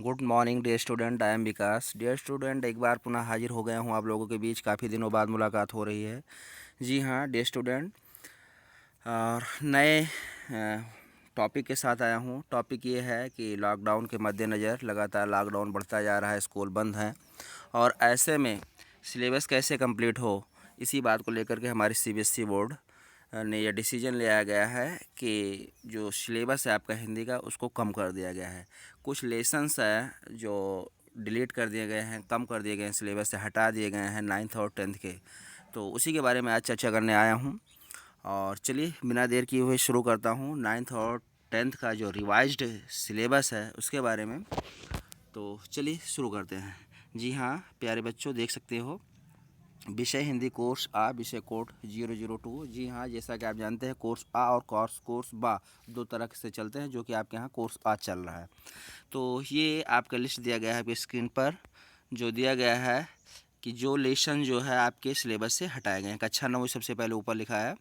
Good morning dear student, I am Vikas. Dear student, एक बार पुनः हाजिर हो गया हूँ आप लोगों के बीच। काफ़ी दिनों बाद मुलाकात हो रही है। जी हाँ डियर स्टूडेंट, और नए टॉपिक के साथ आया हूँ। टॉपिक ये है कि लॉकडाउन के मद्देनज़र लगातार लॉकडाउन बढ़ता जा रहा है, स्कूल बंद हैं, और ऐसे में सिलेबस कैसे कंप्लीट हो, इसी बात को लेकर के हमारी सीबीएसई बोर्ड ने यह डिसीजन लिया गया है कि जो सिलेबस है आपका हिंदी का, उसको कम कर दिया गया है। कुछ लेसन्स हैं जो डिलीट कर दिए गए हैं, कम कर दिए गए हैं, सिलेबस से हटा दिए गए हैं 9th और 10th के। तो उसी के बारे में आज चर्चा करने आया हूँ। और चलिए बिना देर किए हुए शुरू करता हूँ 9th और 10th का जो रिवाइज्ड सिलेबस है उसके बारे में। तो चलिए शुरू करते हैं। जी हाँ प्यारे बच्चों, देख सकते हो विषय हिंदी कोर्स आ, विषय कोड 002। जी हाँ, जैसा कि आप जानते हैं कोर्स आ और कोर्स बा दो तरह से चलते हैं, जो कि आपके यहाँ कोर्स आ चल रहा है। तो ये आपका लिस्ट दिया गया है आपकी स्क्रीन पर, जो दिया गया है कि जो लेसन जो है आपके सिलेबस से हटाए गए हैं। कक्षा 9 सबसे पहले ऊपर लिखा है,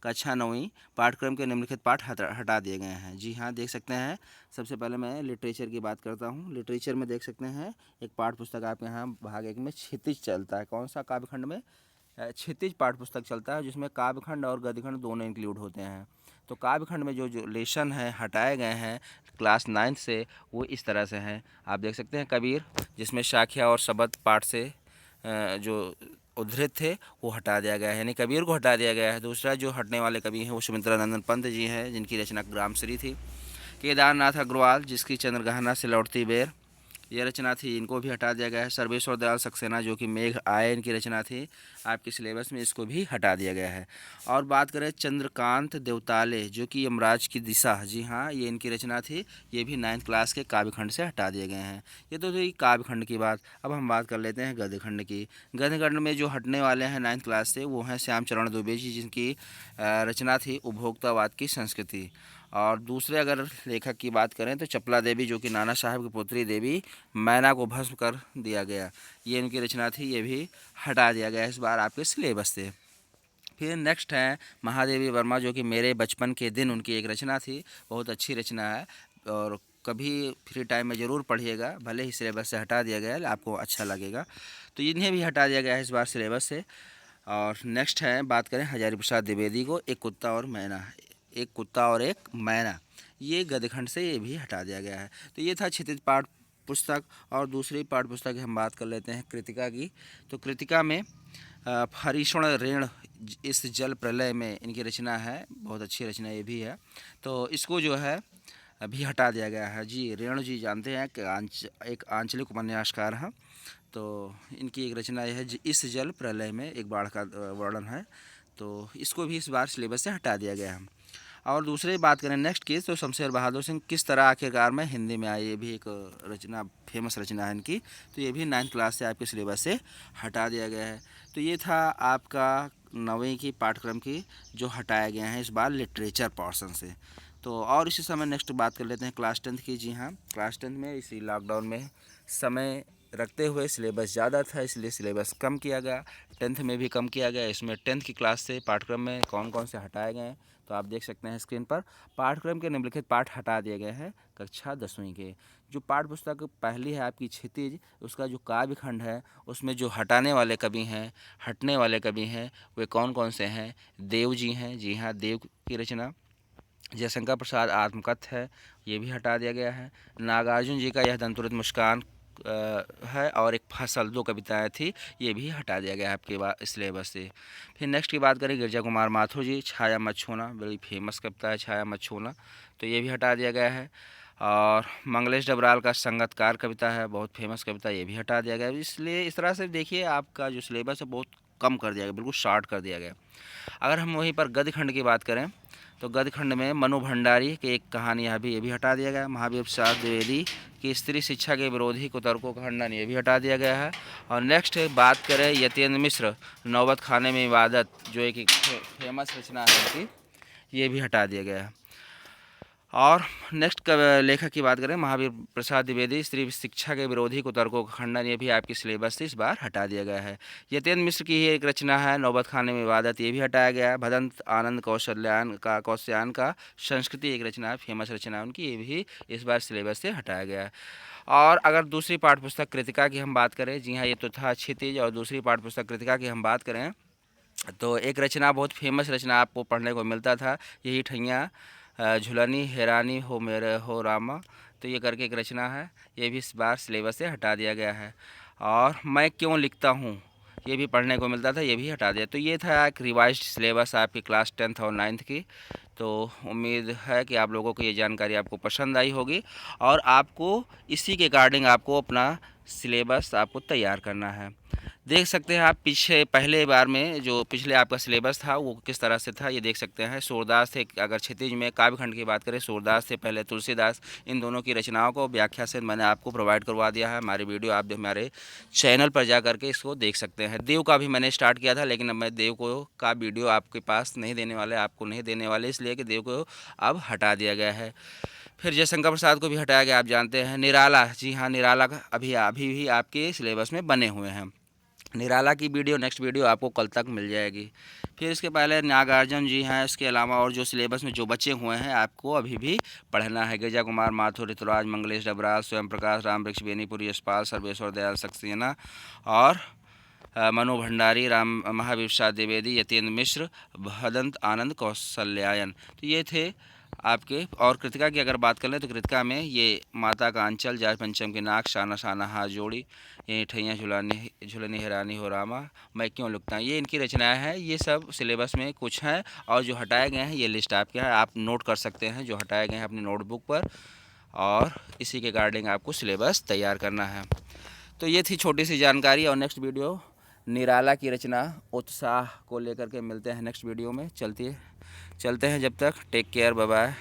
कक्षा 9 पाठ्यक्रम के निम्नलिखित पाठ हटा दिए गए हैं। जी हाँ देख सकते हैं। सबसे पहले मैं लिटरेचर की बात करता हूँ। लिटरेचर में देख सकते हैं एक पाठ पुस्तक आपके यहाँ भाग 1 में क्षितिज चलता है। कौन सा काव्यखंड में? क्षितिज पाठ पुस्तक चलता है, जिसमें काव्यखंड और गद्यखंड दोनों इंक्लूड होते हैं। तो काव्यखंड में जो लेसन है हटाए गए हैं क्लास 9th से, वो इस तरह से हैं। आप देख सकते हैं कबीर, जिसमें शाखिया और शबद पाठ से जो उद्धृत थे वो हटा दिया गया है, यानी कबीर को हटा दिया गया है। दूसरा जो हटने वाले कवि हैं वो सुमित्रा नंदन पंत जी हैं, जिनकी रचना ग्रामश्री थी। केदारनाथ अग्रवाल, जिसकी चंद्रगहना से लौटती बेर ये रचना थी, इनको भी हटा दिया गया है। सर्वेश्वर दयाल सक्सेना, जो कि मेघ आए, इनकी रचना थी आपके सिलेबस में, इसको भी हटा दिया गया है। और बात करें चंद्रकांत देवताले, जो कि यमराज की दिशा, जी हाँ ये इनकी रचना थी, ये भी 9th क्लास के काव्यखंड से हटा दिए गए हैं। ये तो थी काव्यखंड की बात। अब हम बात कर लेते हैं गद्यखंड की। गद्यखंड में जो हटने वाले हैं 9th क्लास से, वो हैं श्याम चरण दुबे जी, जिनकी रचना थी उपभोक्तावाद की संस्कृति। और दूसरे अगर लेखक की बात करें तो चपला देवी, जो कि नाना साहब की पुत्री देवी मैना को भस्म कर दिया गया, ये इनकी रचना थी, ये भी हटा दिया गया इस बार आपके सिलेबस से। फिर नेक्स्ट है महादेवी वर्मा, जो कि मेरे बचपन के दिन, उनकी एक रचना थी, बहुत अच्छी रचना है, और कभी फ्री टाइम में ज़रूर पढ़िएगा। भले ही सिलेबस से हटा दिया गया है, आपको अच्छा लगेगा। तो इन्हें भी हटा दिया गया है इस बार सिलेबस से। और नेक्स्ट है, बात करें हजारी प्रसाद द्विवेदी को, एक कुत्ता और मैना, एक कुत्ता और एक मैना, ये गद्यखंड से ये भी हटा दिया गया है। तो ये था क्षितिज पाठ पुस्तक। और दूसरी पाठ पुस्तक की हम बात कर लेते हैं कृतिका की। तो कृतिका में हरीषण ऋण इस जल प्रलय में इनकी रचना है, बहुत अच्छी रचना ये भी है। तो इसको जो है अभी हटा दिया गया है। जी रेणु जी जानते हैं कि एक आंचलिक उपन्यासकार हैं, तो इनकी एक रचना यह है इस जल प्रलय में, एक बाढ़ का वर्णन है, तो इसको भी इस बार सिलेबस से हटा दिया गया है। और दूसरी बात करें नेक्स्ट की, तो शमशेर बहादुर सिंह किस तरह आखिरकार में हिंदी में आए, ये भी एक रचना, फेमस रचना है इनकी, तो ये भी 9th क्लास से आपके सिलेबस से हटा दिया गया है। तो ये था आपका 9वीं की पाठ्यक्रम की जो हटाए गए हैं इस बार लिटरेचर पोर्शन से। तो और इसी समय नेक्स्ट बात कर लेते हैं क्लास 10th की। जी हाँ क्लास 10th में इसी लॉकडाउन में समय रखते हुए सिलेबस ज़्यादा था, इसलिए सिलेबस कम किया गया। 10th में भी कम किया गया। इसमें 10th की क्लास से पाठ्यक्रम में कौन कौन से हटाए गए हैं, तो आप देख सकते हैं स्क्रीन पर। पाठ्यक्रम के निम्नलिखित पाठ हटा दिए गए हैं कक्षा 10वीं के। जो पाठ्य पुस्तक पहली है आपकी क्षितिज, उसका जो काव्यखंड है उसमें जो हटाने वाले कवि हैं, हटने वाले कवि हैं, वे कौन कौन से हैं? देव जी हैं, जी हाँ देव की रचना। जयशंकर प्रसाद आत्मकथ है, ये भी हटा दिया गया है। नागार्जुन जी का यह दंतुरित मुस्कान है, और एक फसल, दो कविताएं थी, ये भी हटा दिया गया है आपके सिलेबस से। फिर नेक्स्ट की बात करें गिरजा कुमार माथुर जी, छाया मत छूना, बड़ी फेमस कविता है छाया मत छूना, तो ये भी हटा दिया गया है। और मंगलेश डबराल का संगतकार कविता है, बहुत फेमस कविता, ये भी हटा दिया गया है। इसलिए इस तरह से देखिए आपका जो सिलेबस है बहुत कम कर दिया गया, बिल्कुल शॉर्ट कर दिया गया। अगर हम वहीं पर गद्यखंड की बात करें तो गद्यखंड में मनु भंडारी की एक कहानी ये भी हटा दिया गया। महावीर प्रसाद द्विवेदी की स्त्री शिक्षा के विरोधी कुतर्कों का खंडन, ये भी हटा दिया गया है। और नेक्स्ट बात करें यतीन्द्र मिश्र नौबत खाने में इबादत, जो एक फेमस रचना है उनकी, ये भी हटा दिया गया है। और नेक्स्ट लेखक की बात करें, महावीर प्रसाद द्विवेदी, स्त्री शिक्षा के विरोधी कुतर्कों का खंडन, ये भी आपकी सिलेबस से इस बार हटा दिया गया है। यतीन्द्र मिश्र की ही एक रचना है नौबत खाने में इबादत, ये भी हटाया गया है। भदंत आनंद कौशल्यान का संस्कृति एक रचना है, फेमस रचना है उनकी, ये भी इस बार सिलेबस से हटाया गया है। और अगर दूसरी पाठ्यपुस्तक कृतिका की हम बात करें, जी हाँ ये तो था क्षितिज, और दूसरी पाठ्यपुस्तक कृतिका की हम बात करें तो एक रचना, बहुत फेमस रचना आपको पढ़ने को मिलता था, यही ठैया झुलनी हैरानी हो मेरे हो रामा, तो ये करके एक रचना है, ये भी इस बार सिलेबस से हटा दिया गया है। और मैं क्यों लिखता हूँ, ये भी पढ़ने को मिलता था, ये भी हटा दिया। तो ये था एक रिवाइज्ड सिलेबस आपकी क्लास 10th और 9th की। तो उम्मीद है कि आप लोगों को ये जानकारी आपको पसंद आई होगी, और आपको इसी के अकॉर्डिंग आपको अपना सिलेबस आपको तैयार करना है। देख सकते हैं आप पीछे पहले बार में जो पिछले आपका सिलेबस था वो किस तरह से था, ये देख सकते हैं। सूरदास थे, अगर क्षितिज में काव्यखंड की बात करें सूरदास थे, पहले तुलसीदास, इन दोनों की रचनाओं को व्याख्या से मैंने आपको प्रोवाइड करवा दिया है। हमारी वीडियो आप हमारे चैनल पर जा करके इसको देख सकते हैं। देव का भी मैंने स्टार्ट किया था, लेकिन अब मैं देव को का वीडियो आपके पास नहीं देने वाले, आपको नहीं देने वाले, इसलिए कि देव को अब हटा दिया गया है। फिर जयशंकर प्रसाद को भी हटाया गया, आप जानते हैं। निराला, जी हाँ निराला का अभी अभी भी आपके सिलेबस में बने हुए हैं। निराला की वीडियो, नेक्स्ट वीडियो आपको कल तक मिल जाएगी। फिर इसके पहले नागार्जुन जी हैं, इसके अलावा और जो सिलेबस में जो बचे हुए हैं आपको अभी भी पढ़ना है। गिरिजा कुमार माथुर, ऋतुराज, मंगलेश डबराज, स्वयं प्रकाश, राम वृक्ष बेनीपुरी, यशपाल, सर्वेश्वर दयाल सक्सेना और मनु भंडारी, राम महावीर प्रसाद द्विवेदी, यतीन्द्र मिश्र, भदंत आनंद कौशल्यायन, तो ये थे आपके। और कृतिका की अगर बात कर लें तो कृतिका में ये माता का अंचल, जाय पंचम की नाक, शाना शाना हाथ जोड़ी, ये ठैया झुलनी हैरानी हो रामा, मैं क्यों लिखता हूँ, ये इनकी रचनाएं हैं। ये सब सिलेबस में कुछ हैं, और जो हटाए गए हैं ये लिस्ट आपके हैं, आप नोट कर सकते हैं जो हटाए गए हैं अपनी नोटबुक पर, और इसी के अकॉर्डिंग आपको सिलेबस तैयार करना है। तो ये थी छोटी सी जानकारी, और नेक्स्ट वीडियो निराला की रचना उत्साह को लेकर के मिलते हैं नेक्स्ट वीडियो में। चलते हैं, जब तक टेक केयर, बाय बाय।